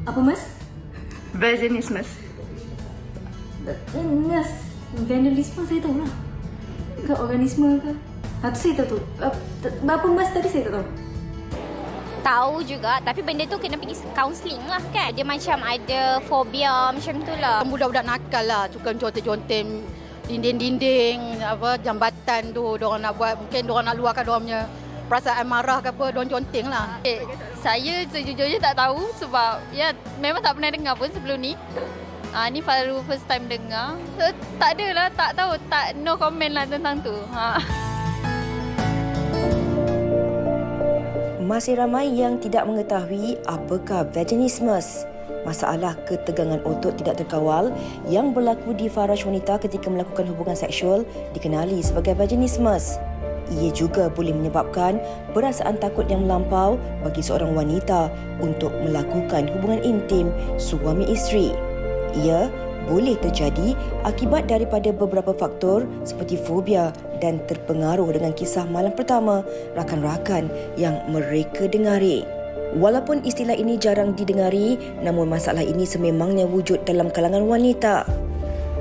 Apa mas? Vaginismus. Mas, vandalisme saya tahu lah. Enggak organisme ke? Itu saya tahu tu. Apa mas tadi saya tak tahu. Tahu juga, tapi benda tu kena pergi counselling lah kan. Dia macam ada fobia macam tu lah. Budak-budak nakal lah, tukang conteng-conteng dinding-dinding, jambatan tu, diorang nak buat, mungkin diorang nak luarkan diorang punya perasaan marah ke apa, diorang conteng lah. Saya sejujurnya tak tahu sebab ya memang tak pernah dengar pun sebelum ni. Ni baru first time dengar. So, tak adalah, tak tahu, no comment lah tentang tu. Masih ramai yang tidak mengetahui apakah vaginismus. Masalah ketegangan otot tidak terkawal yang berlaku di faraj wanita ketika melakukan hubungan seksual dikenali sebagai vaginismus. Ia juga boleh menyebabkan perasaan takut yang melampau bagi seorang wanita untuk melakukan hubungan intim suami isteri. Ia boleh terjadi akibat daripada beberapa faktor seperti fobia dan terpengaruh dengan kisah malam pertama rakan-rakan yang mereka dengari. Walaupun istilah ini jarang didengari, namun masalah ini sememangnya wujud dalam kalangan wanita.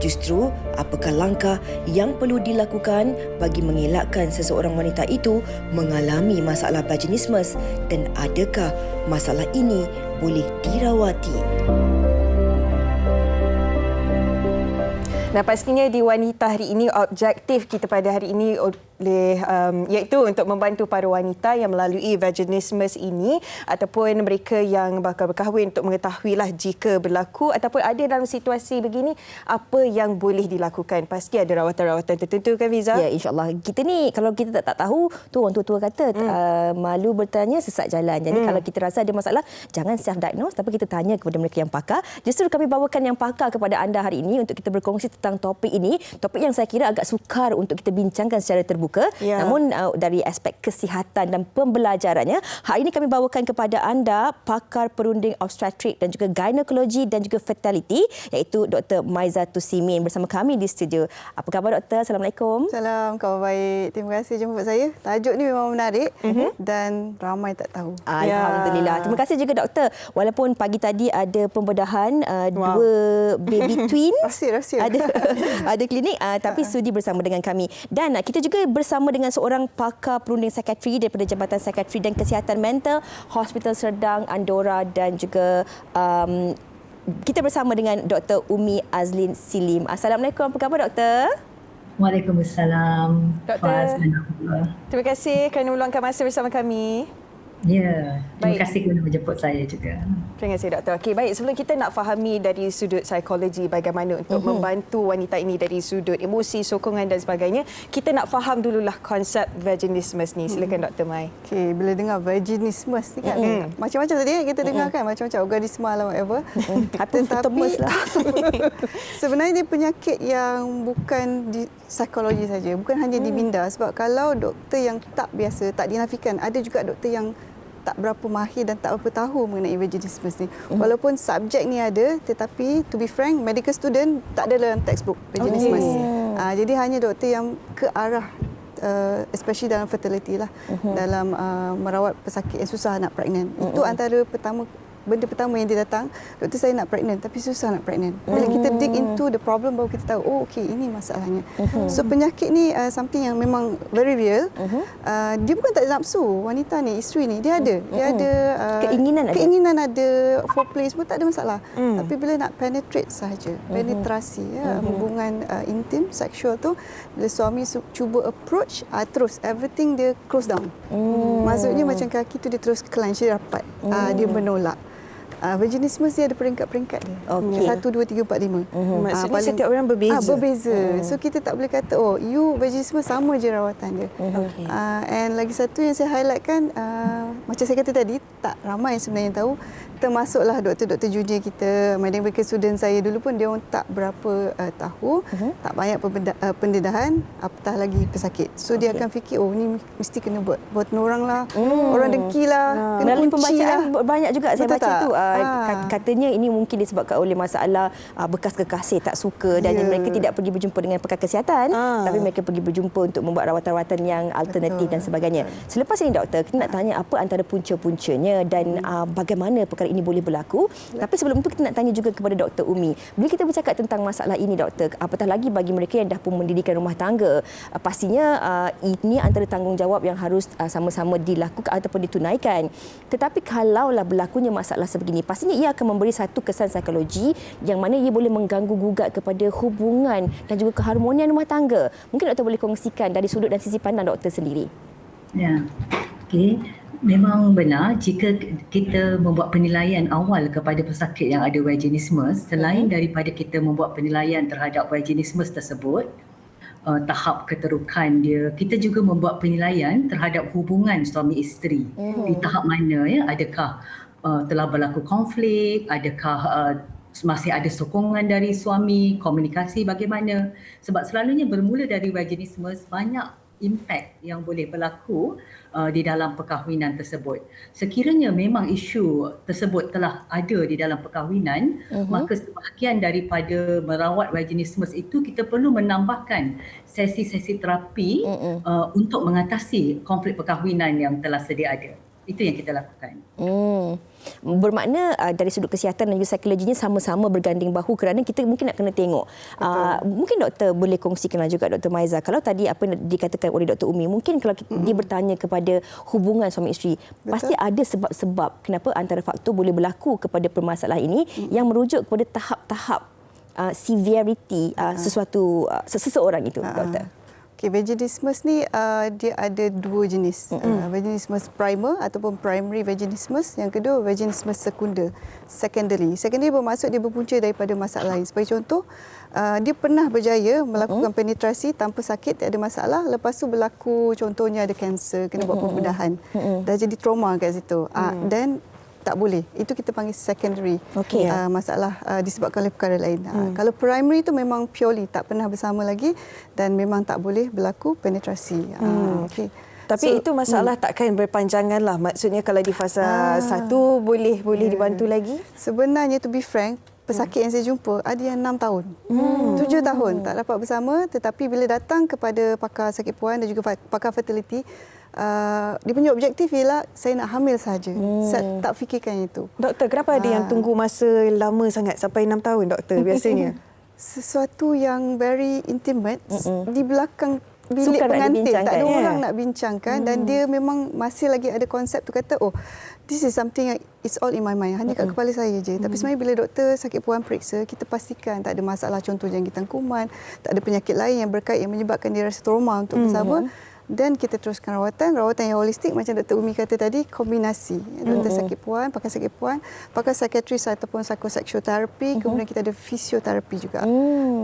Justru, apakah langkah yang perlu dilakukan bagi mengelakkan seseorang wanita itu mengalami masalah vaginismus dan adakah masalah ini boleh dirawati? Nah, pastinya di Wanita hari ini, objektif kita pada hari ini iaitu untuk membantu para wanita yang melalui vaginismus ini ataupun mereka yang bakal berkahwin untuk mengetahuilah jika berlaku ataupun ada dalam situasi begini, apa yang boleh dilakukan. Pasti ada rawatan-rawatan tertentu kan Fiza? Ya, insyaAllah. Kita ni kalau kita tak tahu, tu orang tua-tua kata malu bertanya sesat jalan. Jadi kalau kita rasa ada masalah, jangan self-diagnose tapi kita tanya kepada mereka yang pakar. Justru kami bawakan yang pakar kepada anda hari ini untuk kita berkongsi tentang topik ini. Topik yang saya kira agak sukar untuk kita bincangkan secara terbuka. Ya. Namun dari aspek kesihatan dan pembelajarannya, hari ini kami bawakan kepada anda pakar perunding obstetrik dan juga ginekologi dan juga fertility, iaitu Dr. Maiza Tusimin bersama kami di studio. Apa khabar Doktor? Assalamualaikum. Salam, khabar baik. Terima kasih jemput saya. Tajuk ni memang menarik dan ramai tak tahu. Alhamdulillah. Terima kasih juga Doktor. Walaupun pagi tadi ada pembedahan dua baby twins. Rahsia. Ada klinik tapi sudi bersama dengan kami. Dan kita juga bersama dengan seorang pakar perunding psikiatri daripada Jabatan Psikiatri dan Kesihatan Mental Hospital Serdang Andorra dan juga kita bersama dengan Dr. Umi Azlin Silim. Assalamualaikum. Apa khabar Doktor? Waalaikumsalam. Doktor, terima kasih kerana meluangkan masa bersama kami. Ya, terima kasih kerana menjemput saya juga. Terima kasih Doktor. Okey, baik, sebelum kita nak fahami dari sudut psikologi bagaimana untuk membantu wanita ini dari sudut emosi, sokongan dan sebagainya, kita nak faham dululah konsep vaginismus ni. Silakan Dr. Mai. Okey, bila dengar vaginismus ni kan macam-macam tadi kita dengar kan, macam-macam organisme lah whatever. Tetapi sebenarnya dia penyakit yang bukan di psikologi saja, bukan hanya di minda. Sebab kalau doktor yang tak biasa, tak dinafikan, ada juga doktor yang tak berapa mahir dan tak berapa tahu mengenai vaginismus ni. Walaupun subjek ni ada, tetapi to be frank, medical student tak ada dalam textbook vaginismus. Jadi hanya doktor yang ke arah especially dalam fertility lah, dalam merawat pesakit yang susah nak pregnant. Itu antara benda pertama yang dia datang, doktor saya nak pregnant tapi susah nak pregnant. Bila kita dig into the problem baru kita tahu, oh okey, ini masalahnya. So penyakit ni something yang memang very real. Dia bukan tak ada nafsu, wanita ni, isteri ni, dia ada. Dia ada keinginan ada, foreplay semua tak ada masalah. Tapi bila nak penetrate sahaja, penetrasi hubungan intim, seksual tu, bila suami cuba approach, terus everything dia close down. Maksudnya macam kaki tu dia terus clench, dia rapat. Dia menolak. Vaginismus dia ada peringkat-peringkat dia. 1, 2, 3, 4, 5. Maksudnya setiap orang berbeza. Berbeza. So kita tak boleh kata, oh you vaginismus sama je rawatan dia. And lagi satu yang saya highlightkan, macam saya kata tadi, tak ramai sebenarnya tahu. Termasuklah doktor-doktor junior kita, medical student saya dulu pun dia orang tak berapa tahu, tak banyak pendedahan, apatah lagi pesakit. So dia akan fikir, oh ni mesti kena buat orang lah, orang dengki lah, kena melalui kunci pembacaan lah. banyak juga saya Betul baca tak? tu. Katanya ini mungkin disebabkan oleh masalah bekas kekasih tak suka dan mereka tidak pergi berjumpa dengan pakar kesihatan, tapi mereka pergi berjumpa untuk membuat rawatan-rawatan yang alternatif dan sebagainya. Selepas ini doktor, kita nak tanya apa antara punca-puncanya dan bagaimana perkara ini ini boleh berlaku. Tapi sebelum itu kita nak tanya juga kepada Dr. Umi. Bila kita bercakap tentang masalah ini, doktor, apatah lagi bagi mereka yang dah pun mendirikan rumah tangga, pastinya ini antara tanggungjawab yang harus sama-sama dilakukan ataupun ditunaikan. Tetapi kalaulah berlakunya masalah sebegini, pastinya ia akan memberi satu kesan psikologi yang mana ia boleh mengganggu gugat kepada hubungan dan juga keharmonian rumah tangga. Mungkin doktor boleh kongsikan dari sudut dan sisi pandang doktor sendiri. Ya, okey. Memang benar jika kita membuat penilaian awal kepada pesakit yang ada vaginismus, selain daripada kita membuat penilaian terhadap vaginismus tersebut, tahap keterukan dia, kita juga membuat penilaian terhadap hubungan suami isteri. Di tahap mana, ya, adakah telah berlaku konflik, adakah masih ada sokongan dari suami, komunikasi bagaimana. Sebab selalunya bermula dari vaginismus, banyak impak yang boleh berlaku di dalam perkahwinan tersebut. Sekiranya memang isu tersebut telah ada di dalam perkahwinan, maka sebahagian daripada merawat vaginismus itu kita perlu menambahkan sesi-sesi terapi untuk mengatasi konflik perkahwinan yang telah sedia ada. Itu yang kita lakukan. Bermakna dari sudut kesihatan dan juga psikologinya sama-sama berganding bahu kerana kita mungkin nak kena tengok. Mungkin doktor boleh kongsikanlah juga Dr. Maiza. Kalau tadi apa yang dikatakan oleh Dr. Umi, mungkin kalau dia bertanya kepada hubungan suami isteri, pasti ada sebab-sebab kenapa antara faktor boleh berlaku kepada permasalahan ini yang merujuk kepada tahap-tahap severity seseorang itu, doktor. Okay, vaginismus ni dia ada dua jenis. Vaginismus primer ataupun primary vaginismus. Yang kedua, vaginismus secondary. Secondary bermaksud dia berpunca daripada masalah lain. Sebagai contoh, dia pernah berjaya melakukan penetrasi tanpa sakit, tak ada masalah. Lepas tu berlaku contohnya ada kanser, kena buat pembedahan. Dah jadi trauma kat situ. Dan tak boleh. Itu kita panggil secondary. Masalah disebabkan oleh perkara lain. Kalau primary itu memang purely tak pernah bersama lagi dan memang tak boleh berlaku penetrasi. Tapi itu masalah takkan berpanjangan lah. Maksudnya kalau di fasa 1 boleh dibantu lagi? Sebenarnya to be frank, pesakit yang saya jumpa ada yang 6 tahun, 7 tahun tak dapat bersama, tetapi bila datang kepada pakar sakit puan dan juga pakar fertility, dia punya objektif ialah saya nak hamil saja. Saya tak fikirkan itu. Doktor, kenapa ada yang tunggu masa lama sangat sampai 6 tahun, doktor, biasanya? Sesuatu yang very intimate di belakang bilik pengantin. Tak ada orang nak bincangkan dan dia memang masih lagi ada konsep tu kata, oh, this is something it's all in my mind. Hanya kat kepala saya je. Tapi sebenarnya bila doktor sakit puan periksa, kita pastikan tak ada masalah contoh jangkitan kuman, tak ada penyakit lain yang berkait yang menyebabkan dia rasa trauma untuk bersama. Dan kita teruskan rawatan yang holistik macam Dr. Umi kata tadi, kombinasi doktor sakit puan, pakar sakit puan, pakar psikiatris ataupun psychosexual therapy, kemudian kita ada fisioterapi juga,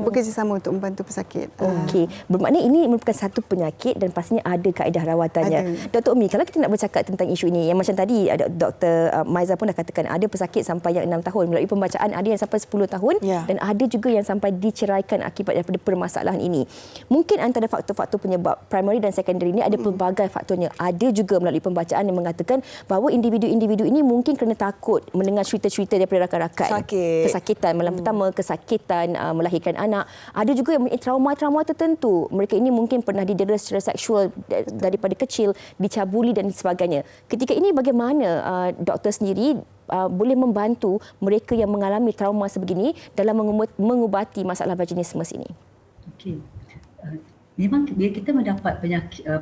bekerjasama untuk membantu pesakit. Okey, bermakna ini merupakan satu penyakit dan pastinya ada kaedah rawatannya. Dr. Umi, kalau kita nak bercakap tentang isu ini, yang macam tadi Dr. Maiza pun dah katakan ada pesakit sampai yang 6 tahun, melalui pembacaan ada yang sampai 10 tahun dan ada juga yang sampai diceraikan akibat daripada permasalahan ini. Mungkin antara faktor-faktor penyebab primary dan secondary ini ada pelbagai faktornya. Ada juga melalui pembacaan yang mengatakan bahawa individu-individu ini mungkin kerana takut mendengar cerita-cerita daripada rakan-rakan. Kesakitan malam pertama, kesakitan melahirkan anak. Ada juga yang trauma-trauma tertentu. Mereka ini mungkin pernah didera secara seksual daripada kecil, dicabuli dan sebagainya. Ketika ini bagaimana doktor sendiri boleh membantu mereka yang mengalami trauma sebegini dalam mengubati masalah vaginismus ini? Okey. Memang bila kita mendapat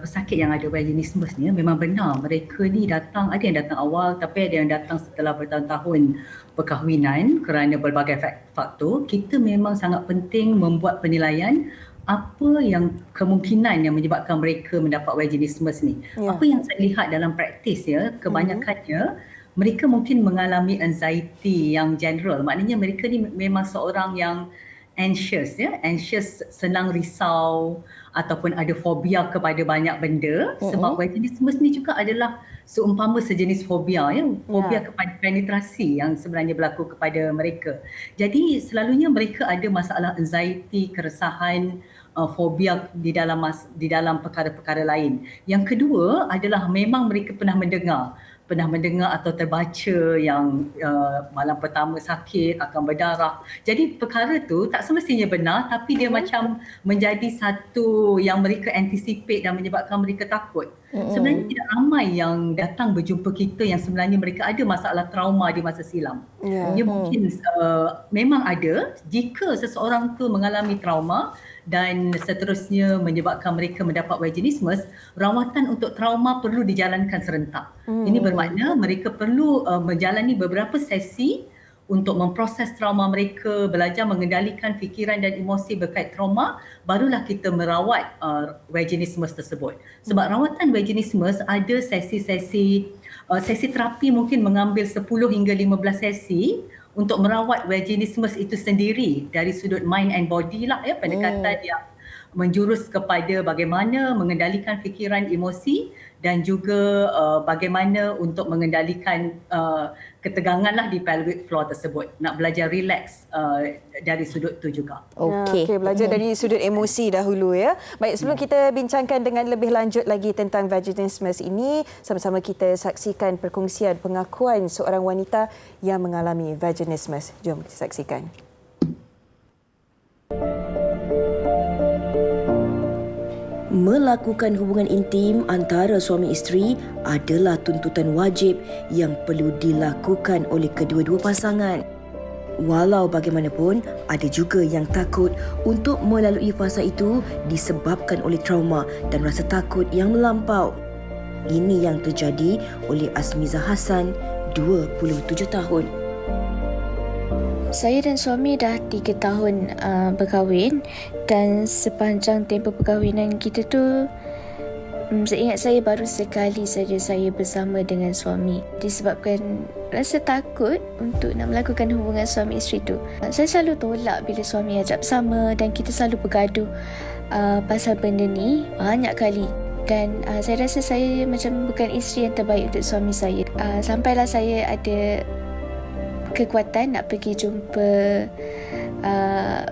pesakit yang ada vaginismus ni, memang benar mereka ni datang, ada yang datang awal tapi ada yang datang setelah bertahun-tahun perkahwinan kerana berbagai faktor. Kita memang sangat penting membuat penilaian apa yang kemungkinan yang menyebabkan mereka mendapat vaginismus ni. Apa yang saya lihat dalam praktis ya, kebanyakannya mereka mungkin mengalami anxiety yang general. Maknanya mereka ni memang seorang yang anxious, senang risau ataupun ada fobia kepada banyak benda. Sebab vaginismus ni juga adalah seumpama sejenis fobia, fobia kepada penetrasi yang sebenarnya berlaku kepada mereka. Jadi selalunya mereka ada masalah anxiety, keresahan, fobia di dalam perkara-perkara lain. Yang kedua adalah memang mereka pernah mendengar atau terbaca yang malam pertama sakit akan berdarah. Jadi perkara tu tak semestinya benar, tapi dia macam menjadi satu yang mereka anticipate dan menyebabkan mereka takut. Sebenarnya tidak ramai yang datang berjumpa kita yang sebenarnya mereka ada masalah trauma di masa silam. Dia mungkin memang ada jika seseorang tu mengalami trauma dan seterusnya menyebabkan mereka mendapat vaginismus, rawatan untuk trauma perlu dijalankan serentak. Ini bermakna mereka perlu menjalani beberapa sesi untuk memproses trauma mereka, belajar mengendalikan fikiran dan emosi berkait trauma, barulah kita merawat vaginismus tersebut. Sebab rawatan vaginismus ada sesi-sesi terapi mungkin mengambil 10 hingga 15 sesi untuk merawat vaginismus itu sendiri dari sudut mind and body lah, pendekatan yang menjurus kepada bagaimana mengendalikan fikiran, emosi dan juga bagaimana untuk mengendalikan ketegangan lah di pelvic floor tersebut. Nak belajar relax dari sudut tu juga. Okey, belajar dari sudut emosi dahulu ya. Baik, sebelum kita bincangkan dengan lebih lanjut lagi tentang vaginismus ini, sama-sama kita saksikan perkongsian pengakuan seorang wanita yang mengalami vaginismus. Jom kita saksikan. Melakukan hubungan intim antara suami isteri adalah tuntutan wajib yang perlu dilakukan oleh kedua-dua pasangan. Walau bagaimanapun, ada juga yang takut untuk melalui fasa itu disebabkan oleh trauma dan rasa takut yang melampau. Ini yang terjadi oleh Azmiza Hassan, 27 tahun. Saya dan suami dah 3 tahun berkahwin dan sepanjang tempoh perkahwinan kita tu, seingat saya baru sekali saja saya bersama dengan suami. Disebabkan rasa takut untuk nak melakukan hubungan suami isteri tu. Saya selalu tolak bila suami ajak bersama dan kita selalu bergaduh pasal benda ni banyak kali. Dan saya rasa saya macam bukan isteri yang terbaik untuk suami saya. Sampailah saya ada kekuatan nak pergi jumpa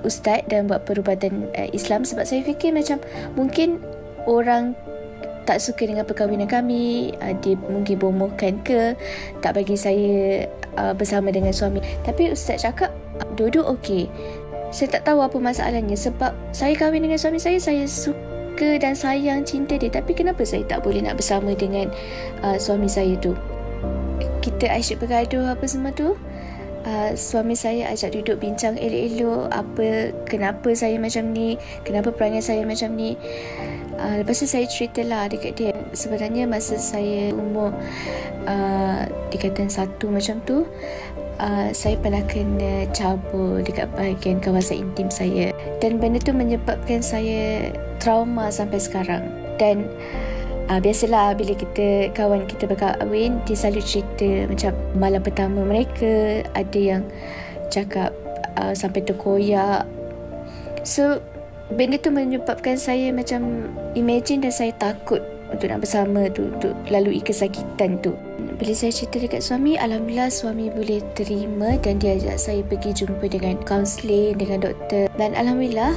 ustaz dan buat perubatan Islam, sebab saya fikir macam mungkin orang tak suka dengan perkahwinan kami, dia mungkin bomohkan ke, tak bagi saya bersama dengan suami. Tapi ustaz cakap dua-dua okey. Saya tak tahu apa masalahnya, sebab saya kahwin dengan suami saya suka dan sayang, cinta dia, tapi kenapa saya tak boleh nak bersama dengan suami saya tu. Kita asyik bergaduh apa semua tu. Suami saya ajak duduk bincang elok-elok, kenapa saya macam ni, kenapa perangai saya macam ni. Lepas tu saya ceritalah dekat dia. Sebenarnya masa saya umur tingkatan 1 macam tu, saya pernah kena cabul dekat bahagian kawasan intim saya, dan benda tu menyebabkan saya trauma sampai sekarang. Dan biasalah bila kawan kita berkahwin, dia selalu cerita macam malam pertama mereka ada yang cakap sampai terkoyak. So benda tu menyebabkan saya macam imagine dan saya takut untuk nak bersama tu, untuk lalui kesakitan tu. Bila saya cerita dekat suami, alhamdulillah suami boleh terima dan dia ajak saya pergi jumpa dengan kaunseling, dengan doktor. Dan alhamdulillah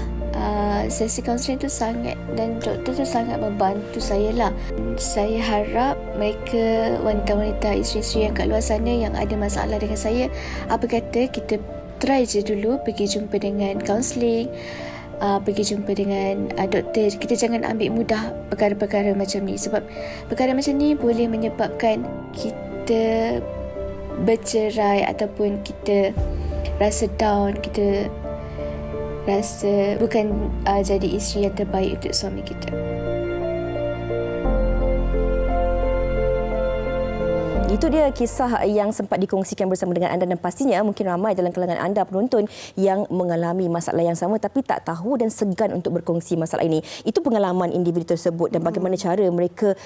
sesi kaunseling tu sangat, dan doktor tu sangat membantu saya lah. Saya harap mereka, wanita-wanita, isteri-isteri yang kat luar sana yang ada masalah dengan saya, apa kata kita try je dulu pergi jumpa dengan kaunseling, pergi jumpa dengan doktor. Kita jangan ambil mudah perkara-perkara macam ni, sebab perkara macam ni boleh menyebabkan kita bercerai ataupun kita rasa down, kita rasa bukan jadi isteri yang terbaik untuk suami kita. Itu dia kisah yang sempat dikongsikan bersama dengan anda, dan pastinya mungkin ramai dalam kalangan anda penonton yang mengalami masalah yang sama tapi tak tahu dan segan untuk berkongsi masalah ini. Itu pengalaman individu tersebut dan bagaimana cara mereka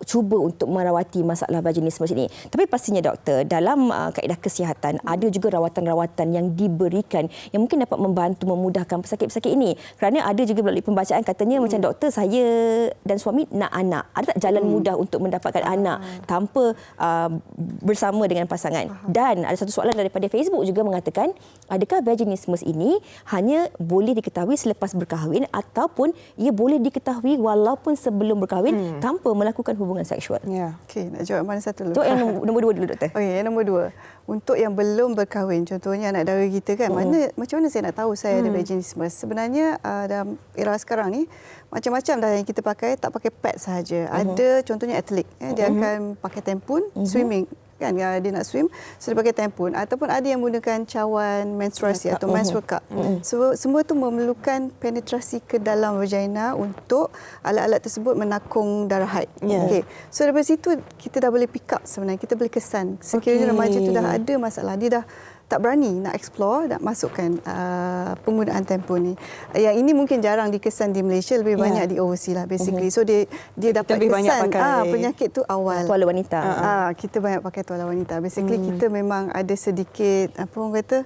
cuba untuk merawati masalah vaginismus ini. Tapi pastinya doktor, dalam kaedah kesihatan ada juga rawatan-rawatan yang diberikan yang mungkin dapat membantu memudahkan pesakit-pesakit ini. Kerana ada juga melalui pembacaan katanya macam doktor, saya dan suami nak anak. Ada tak jalan mudah untuk mendapatkan anak tanpa bersama dengan pasangan. Dan ada satu soalan daripada Facebook juga mengatakan, adakah vaginismus ini hanya boleh diketahui selepas berkahwin ataupun ia boleh diketahui walaupun sebelum berkahwin tanpa melakukan hubungan seksual? Ya, okey, nak jawab mana satu dulu? Tu yang nombor 2 dulu, doktor. Okey, yang nombor 2. Untuk yang belum berkahwin, contohnya anak dara kita kan, macam mana saya nak tahu saya ada vaginismus? Sebenarnya dalam era sekarang ni, macam-macam dah yang kita pakai, tak pakai pad sahaja. Ada contohnya atlet, dia akan pakai tampon, swimming. Kan dia nak swim, so dia pakai tampon ataupun ada yang menggunakan cawan menstruasi atau menstrual cup. So semua tu memerlukan penetrasi ke dalam vagina untuk alat-alat tersebut menakung darah haid. Okey. So daripada situ kita dah boleh pick up sebenarnya, kita boleh kesan sekiranya remaja tu dah ada masalah, dia dah tak berani nak explore, nak masukkan penggunaan tampon ni. Yang ini mungkin jarang dikesan di Malaysia, lebih banyak di overseas lah basically. So dia dapat kesan penyakit tu awal. Tuala wanita. Kita banyak pakai tuala wanita. Basically kita memang ada sedikit apa orang kata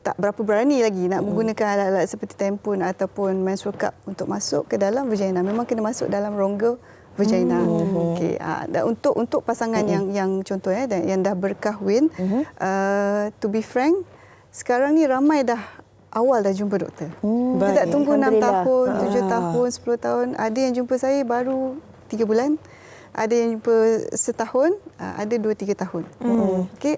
tak berapa berani lagi nak menggunakan alat-alat seperti tampon ataupun menstrual cup untuk masuk ke dalam vagina. Memang kena masuk dalam rongga vagina. Okey. Dan untuk pasangan yang contohnya yang dah berkahwin, to be frank, sekarang ni ramai dah awal dah jumpa doktor. Dia tak tunggu 6 tahun, 7 tahun, 10 tahun. Ada yang jumpa saya baru 3 bulan. Ada yang jumpa setahun, ada 2-3 tahun. Okey,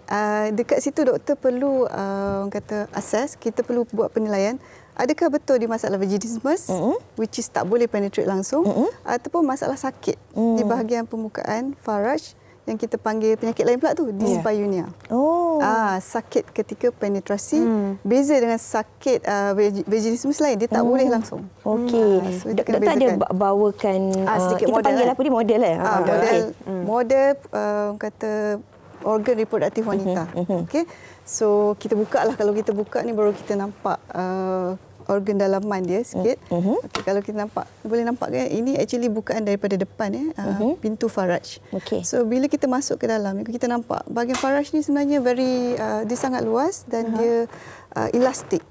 dekat situ doktor perlu orang kata assess, kita perlu buat penilaian. Adakah betul dia masalah vaginismus, which is tak boleh penetrate langsung, ataupun masalah sakit di bahagian permukaan faraj yang kita panggil penyakit lain pula tu, dyspareunia. Sakit ketika penetrasi, beza dengan sakit vaginismus lain, dia tak boleh langsung. Okey. So Doktor ada bawakan sedikit kita model panggil apa ni, model model kata organ reproduktif wanita. Okey. So kita buka lah, kalau kita buka ni baru kita nampak organ dalaman dia sikit. Okay, kalau kita nampak, boleh nampak kan, ini actually bukaan daripada depan pintu faraj. So bila kita masuk ke dalam, kita nampak bahagian faraj ni sebenarnya dia sangat luas dan dia elastik.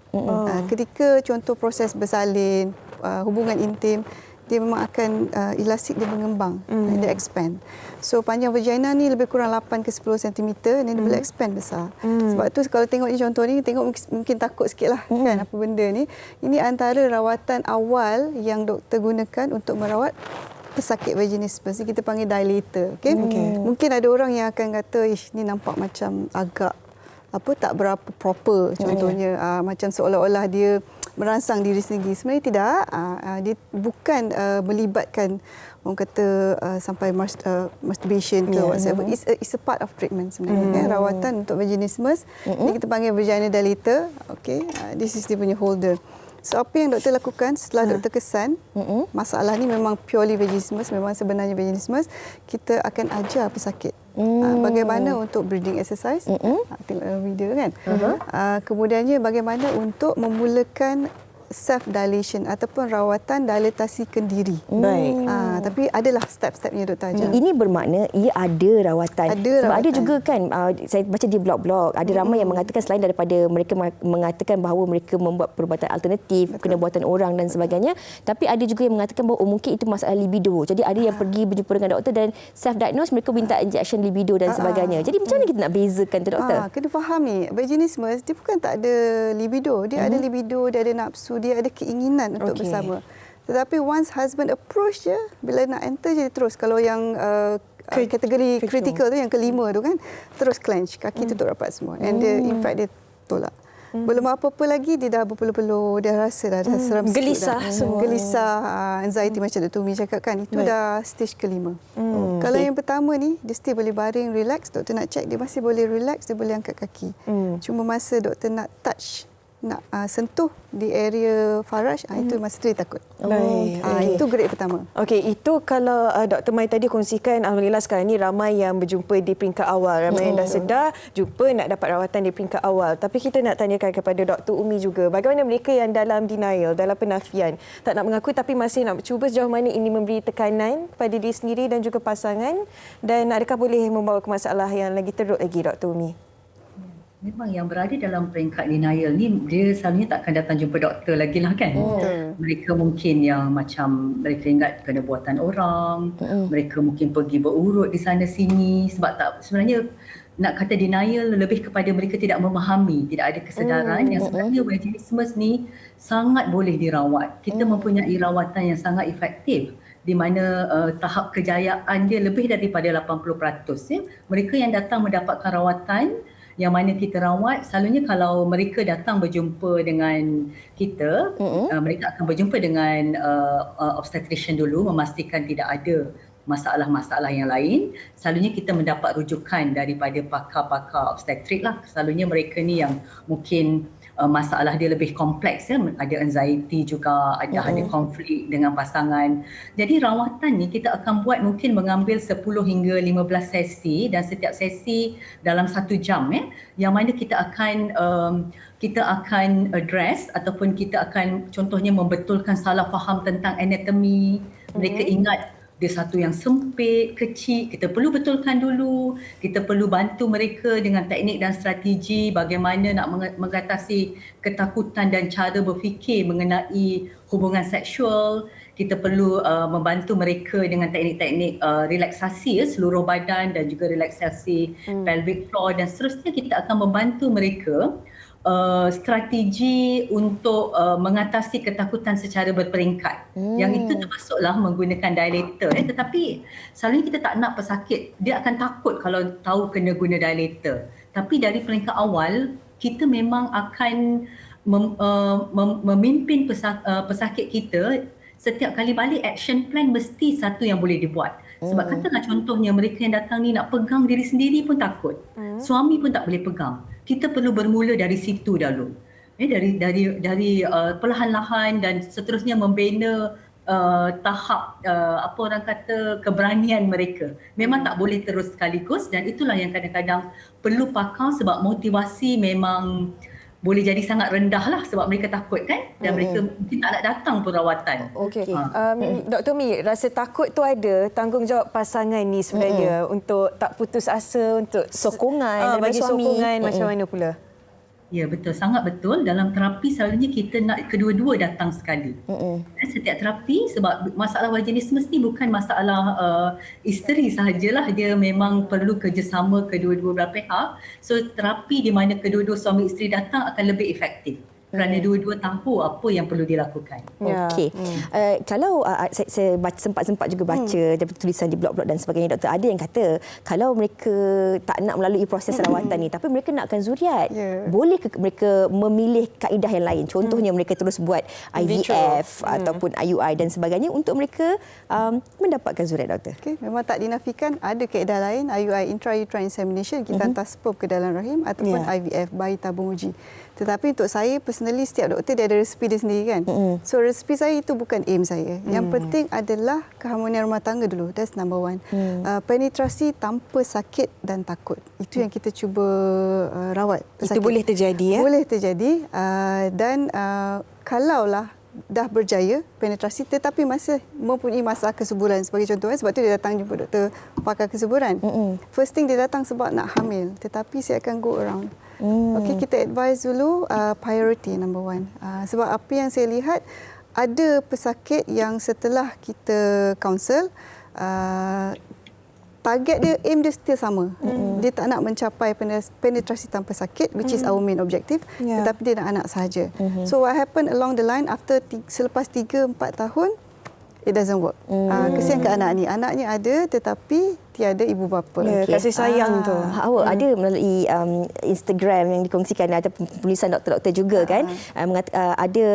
Ketika contoh proses bersalin, hubungan intim, dia memang akan elastik, dia mengembang, dia expand. So panjang vagina ni lebih kurang 8 ke 10 cm dan dia boleh expand besar. Sebab tu kalau tengok ni contoh ni, tengok mungkin takut sikitlah kan apa benda ni. Ini antara rawatan awal yang doktor gunakan untuk merawat pesakit vaginismus. Kita panggil dilator. Mungkin ada orang yang akan kata, ni nampak macam agak tak berapa proper contohnya, macam seolah-olah dia merangsang diri sendiri. Sebenarnya tidak. Dia bukan melibatkan orang kata sampai masturbation ke whatever. It's a part of treatment sebenarnya. Rawatan untuk vaginismus. Ini kita panggil vagina dilator. Okay. This is dia punya holder. So apa yang doktor lakukan setelah doktor kesan, masalah ni memang purely vaginismus, memang sebenarnya vaginismus, kita akan ajar pesakit bagaimana untuk breathing exercise, tengok dalam video kan. Kemudiannya bagaimana untuk memulakan self dilation ataupun rawatan dilatasi kendiri. Baik. Tapi adalah step-stepnya doktor ajar. Ini bermakna ia ada rawatan. Sebab ada juga kan, saya baca di blog-blog, ada ramai yang mengatakan selain daripada mereka mengatakan bahawa mereka membuat perubatan alternatif, kena buatan orang dan sebagainya, tapi ada juga yang mengatakan bahawa mungkin itu masalah libido. Jadi ada yang pergi berjumpa dengan doktor dan self-diagnose, mereka minta injection libido dan sebagainya. Jadi macam mana kita nak bezakan tu, doktor? Kena faham ni, vaginismus dia bukan tak ada libido. Dia ada libido, dia ada nafsu, dia ada keinginan untuk bersama. Tetapi once husband approach je, bila nak enter je terus. Kalau yang kategori kritikal tu, yang kelima tu kan, terus clench, kaki tutup rapat semua. And dia, in fact dia tolak. Belum apa-apa lagi, dia dah berpeluh-peluh, dia rasa dah seram sikit. Gelisah semua. Gelisah, anxiety macam Dr. Umi cakap kan, itu dah stage kelima. Kalau yang pertama ni, dia still boleh baring, relax, doktor nak check, dia masih boleh relax, dia boleh angkat kaki. Cuma masa doktor nak touch, nak sentuh di area faraj, itu masa tu dia takut. Itu grade pertama. Okey, itu kalau Dr. Mai tadi kongsikan, alhamdulillah sekarang ni ramai yang berjumpa di peringkat awal, ramai yang dah sedar jumpa nak dapat rawatan di peringkat awal. Tapi kita nak tanyakan kepada Dr. Umi juga, bagaimana mereka yang dalam denial, dalam penafian, tak nak mengakui tapi masih nak cuba, sejauh mana ini memberi tekanan pada diri sendiri dan juga pasangan, dan adakah boleh membawa ke masalah yang lagi teruk lagi, Dr. Umi? Memang yang berada dalam peringkat denial ni, dia selalunya tak akan datang jumpa doktor lagi lah kan. Mereka mungkin yang macam mereka ingat kena buatan orang, mereka mungkin pergi berurut di sana sini sebab tak, sebenarnya nak kata denial lebih kepada mereka tidak memahami, tidak ada kesedaran yang sebenarnya vaginismus ni sangat boleh dirawat. Kita mempunyai rawatan yang sangat efektif di mana tahap kejayaan dia lebih daripada 80%. Ya. Mereka yang datang mendapatkan rawatan yang mana kita rawat, selalunya kalau mereka datang berjumpa dengan kita, mereka akan berjumpa dengan obstetrician dulu, memastikan tidak ada masalah-masalah yang lain. Selalunya kita mendapat rujukan daripada pakar-pakar obstetrik lah. Selalunya mereka ni yang mungkin masalah dia lebih kompleks, ya. Ada anxiety juga, ada konflik dengan pasangan. Jadi rawatan ni kita akan buat mungkin mengambil 10 hingga 15 sesi dan setiap sesi dalam 1 jam, ya. Yang mana kita akan address ataupun kita akan contohnya membetulkan salah faham tentang anatomi. Mereka ingat dia satu yang sempit, kecil, kita perlu betulkan dulu. Kita perlu bantu mereka dengan teknik dan strategi bagaimana nak mengatasi ketakutan dan cara berfikir mengenai hubungan seksual. Kita perlu membantu mereka dengan teknik-teknik relaksasi, ya, seluruh badan dan juga relaksasi pelvic floor, dan seterusnya kita akan membantu mereka strategi untuk mengatasi ketakutan secara berperingkat. Yang itu termasuklah menggunakan dilator. Tetapi selalunya kita tak nak pesakit, dia akan takut kalau tahu kena guna dilator. Tapi dari peringkat awal, kita memang akan memimpin pesakit kita. Setiap kali balik, action plan mesti satu yang boleh dibuat. Sebab katalah contohnya mereka yang datang ni nak pegang diri sendiri pun takut. Suami pun tak boleh pegang. Kita perlu bermula dari situ dulu. Dari perlahan-lahan dan seterusnya membina tahap apa orang kata keberanian mereka. Memang tak boleh terus sekaligus, dan itulah yang kadang-kadang perlu pakar sebab motivasi memang boleh jadi sangat rendah lah sebab mereka takut kan, dan mereka mungkin tak nak datang pun rawatan. Okey. Dr. Mi, rasa takut tu ada, tanggungjawab pasangan ni sebenarnya untuk tak putus asa, untuk sokongan bagi suami. Sokongan macam mana pula? Ya, betul. Sangat betul. Dalam terapi selalunya kita nak kedua-dua datang sekali. Setiap terapi, sebab masalah vaginismus ni bukan masalah isteri sahajalah. Dia memang perlu kerjasama kedua-dua belah pihak. So terapi di mana kedua-dua suami isteri datang akan lebih efektif. Kerana dua-dua tahu apa yang perlu dilakukan. Okey. Kalau saya sempat juga baca daripada tulisan di blog-blog dan sebagainya, doktor, ada yang kata kalau mereka tak nak melalui proses rawatan ni tapi mereka nakkan zuriat, boleh ke mereka memilih kaedah yang lain? Contohnya mereka terus buat IVF ataupun IUI dan sebagainya untuk mereka mendapatkan zuriat, doktor. Okay. Memang tak dinafikan ada kaedah lain, IUI, intrauterine insemination, kita hantar sperm ke dalam rahim, ataupun IVF, bayi tabung uji. Tetapi untuk saya personally, setiap doktor dia ada resipi dia sendiri kan. So resipi saya itu bukan aim saya. Yang penting adalah keharmonian rumah tangga dulu. That's number one. Penetrasi tanpa sakit dan takut. Itu yang kita cuba rawat pesakit. Itu boleh terjadi, ya? Boleh terjadi. Dan kalaulah dah berjaya penetrasi tetapi masih mempunyai masalah kesuburan sebagai contoh, sebab tu dia datang jumpa doktor pakar kesuburan. First thing dia datang sebab nak hamil, tetapi saya akan go around. Okey, kita advise dulu priority number one. Sebab apa yang saya lihat, ada pesakit yang setelah kita counsel, target dia, aim dia still sama. Dia tak nak mencapai penetrasi tanpa sakit, which is our main objective, tetapi dia nak anak sahaja. So what happened along the line, selepas 3-4 tahun, it doesn't work. Kesian ke anak ni. Anaknya ada tetapi tiada ibu bapa. Kasih sayang tu. Awak ada melalui Instagram yang dikongsikan, ada tulisan doktor-doktor juga kan, ada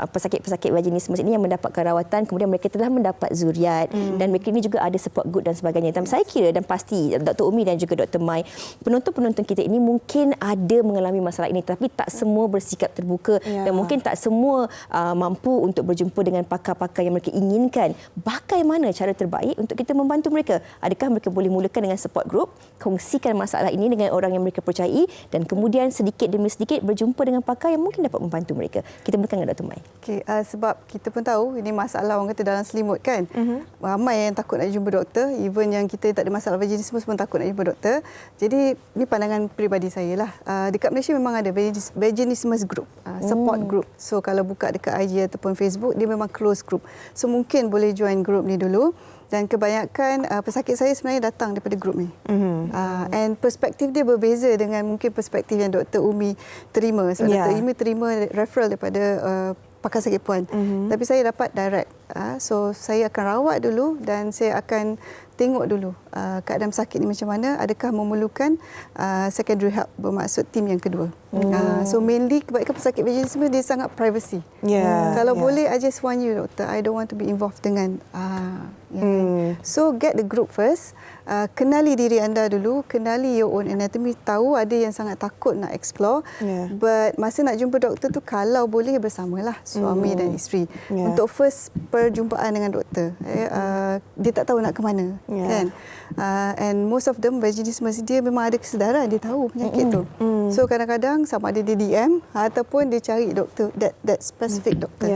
pesakit-pesakit vaginismus ini yang mendapatkan rawatan, kemudian mereka telah mendapat zuriat dan mereka ini juga ada support group dan sebagainya. Dan saya kira dan pasti Dr. Umi dan juga Dr. Mai, penonton-penonton kita ini mungkin ada mengalami masalah ini, tapi tak semua bersikap terbuka dan mungkin tak semua mampu untuk berjumpa dengan pakar-pakar yang mereka inginkan. Bagaimana cara terbaik untuk kita membantu mereka? Adakah adakah mereka boleh mulakan dengan support group, kongsikan masalah ini dengan orang yang mereka percayai dan kemudian sedikit demi sedikit berjumpa dengan pakar yang mungkin dapat membantu mereka. Kita mulakan dengan Dr. Mai. Sebab kita pun tahu ini masalah orang kata dalam selimut kan. Ramai yang takut nak jumpa doktor, even yang kita tak ada masalah vaginismus pun takut nak jumpa doktor. Jadi ini pandangan peribadi saya lah. Dekat Malaysia memang ada vaginismus group, support group. So kalau buka dekat IG ataupun Facebook, dia memang close group. So mungkin boleh join group ni dulu. Dan kebanyakan pesakit saya sebenarnya datang daripada grup ni. And perspektif dia berbeza dengan mungkin perspektif yang Dr. Umi terima. So Dr. Umi terima referral daripada pakar sakit puan. Tapi saya dapat direct. So saya akan rawat dulu dan saya akan tengok dulu keadaan pesakit ni macam mana, adakah memerlukan secondary help, bermaksud tim yang kedua. So mainly kebanyakan pesakit vaginismus dia sangat privacy. Kalau boleh, I just want you doktor, I don't want to be involved dengan so get the group first. Kenali diri anda dulu, kenali your own anatomy. Tahu ada yang sangat takut nak explore, but masa nak jumpa doktor tu kalau boleh bersamalah suami dan isteri untuk first perjumpaan dengan doktor. Dia tak tahu nak ke mana, kan? And most of them vaginismus dia memang ada kesedaran, dia tahu penyakit tu. So kadang-kadang sama ada dia DM ataupun dia cari doktor, that specific doktor.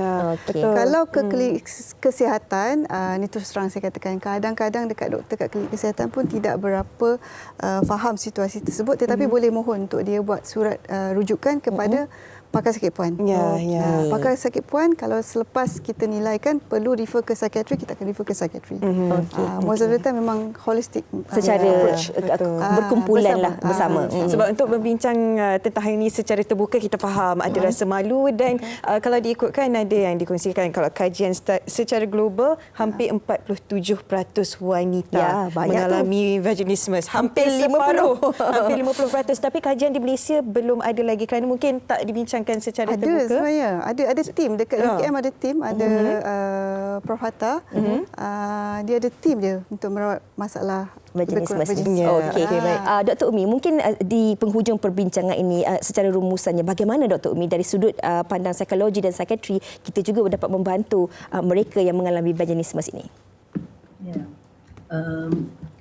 Kalau ke klinik kesihatan, ni terus terang saya katakan, kadang-kadang dekat doktor kat klinik kesihatan pun tidak berapa faham situasi tersebut, tetapi boleh mohon untuk dia buat surat rujukan kepada pakar sakit puan. Pakar sakit puan kalau selepas kita nilaikan perlu refer ke psikiatri, kita akan refer ke psikiatri. Most of the time memang holistic secara berkumpulan lah bersama. Sebab untuk berbincang tentang hal ini secara terbuka, kita faham ada rasa malu dan kalau diikutkan ada yang dikongsikan kalau kajian secara global hampir 47% wanita mengalami vaginismus. Hampir 50%. Hampir 50%. Tapi kajian di Malaysia belum ada lagi kerana mungkin tak dibincang secara terbuka. Sebenarnya ada tim dekat UKM, ada tim, ada Prof Hatta, dia ada tim dia untuk merawat masalah vaginismus. Okey. Dr. Umi, mungkin di penghujung perbincangan ini secara rumusannya bagaimana Dr. Umi dari sudut pandang psikologi dan psikiatri kita juga dapat membantu mereka yang mengalami vaginismus ini?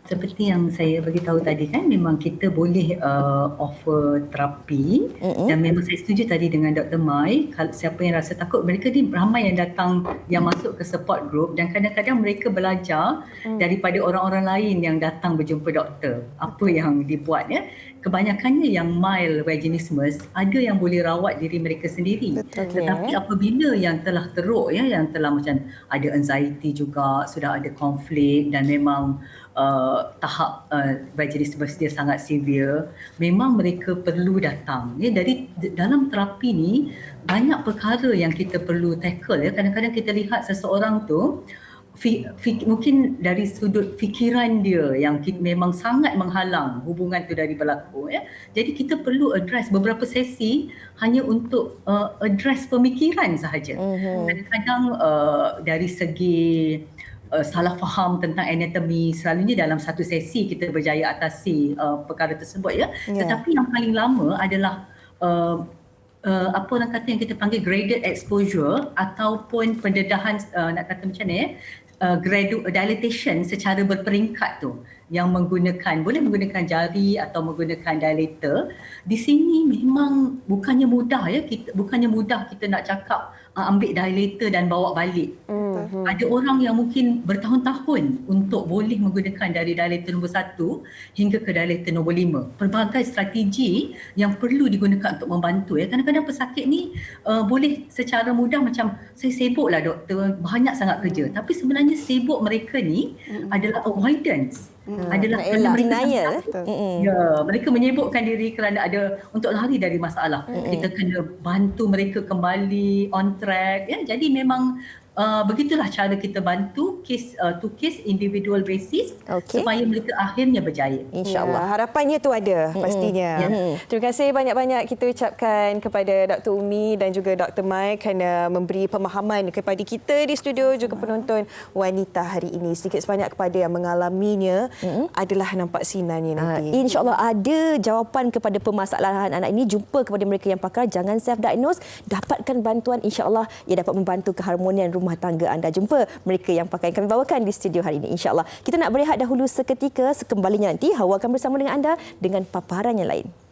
Seperti yang saya beritahu tadi kan, memang kita boleh offer terapi dan memang saya setuju tadi dengan Dr. Mai, siapa yang rasa takut, mereka ni ramai yang datang, yang masuk ke support group dan kadang-kadang mereka belajar daripada orang-orang lain yang datang berjumpa doktor. Apa yang dibuat kebanyakannya yang mild vaginismus, ada yang boleh rawat diri mereka sendiri. Tetapi apabila yang telah teruk, yang telah macam ada anxiety juga, sudah ada konflik dan memang tahap vaginismus dia sangat severe, memang mereka perlu datang. Dari dalam terapi ni banyak perkara yang kita perlu tackle. Kadang-kadang kita lihat seseorang tu mungkin dari sudut fikiran dia yang memang sangat menghalang hubungan tu dari berlaku. Jadi kita perlu address beberapa sesi hanya untuk address pemikiran sahaja. Kadang-kadang dari segi salah faham tentang anatomi, selalunya dalam satu sesi kita berjaya atasi perkara tersebut. Tetapi yang paling lama adalah apa orang kata yang kita panggil graded exposure ataupun pendedahan, nak kata macam ni, dilatation secara berperingkat tu, yang boleh menggunakan jari atau menggunakan dilator. Di sini memang bukannya mudah kita nak cakap ambil dilator dan bawa balik. Ada orang yang mungkin bertahun-tahun untuk boleh menggunakan dari dilator nombor 1 hingga ke dilator nombor 5. Pelbagai strategi yang perlu digunakan untuk membantu. Kadang-kadang pesakit ni boleh secara mudah macam, saya sibuk lah doktor, banyak sangat kerja. Tapi sebenarnya sibuk mereka ni adalah avoidance. Adalah kerana mereka menyibukkan diri kerana ada untuk lari dari masalah. Kita kena bantu mereka kembali on track. Jadi memang begitulah cara kita bantu case to case individual basis supaya mereka akhirnya berjaya. InsyaAllah. Harapannya tu ada pastinya. Terima kasih banyak-banyak kita ucapkan kepada Dr. Umi dan juga Dr. Mai kerana memberi pemahaman kepada kita di studio juga penonton wanita hari ini. Sedikit sebanyak kepada yang mengalaminya adalah nampak sinarnya nanti. InsyaAllah ada jawapan kepada permasalahan anak ini. Jumpa kepada mereka yang pakar, jangan self-diagnose, dapatkan bantuan, insyaAllah ia dapat membantu keharmonian rumah rumah tangga anda. Jumpa mereka yang pakaian kami bawakan di studio hari ini, insya-Allah. Kita nak berehat dahulu seketika, sekembalinya nanti Hawa akan bersama dengan anda dengan paparan yang lain.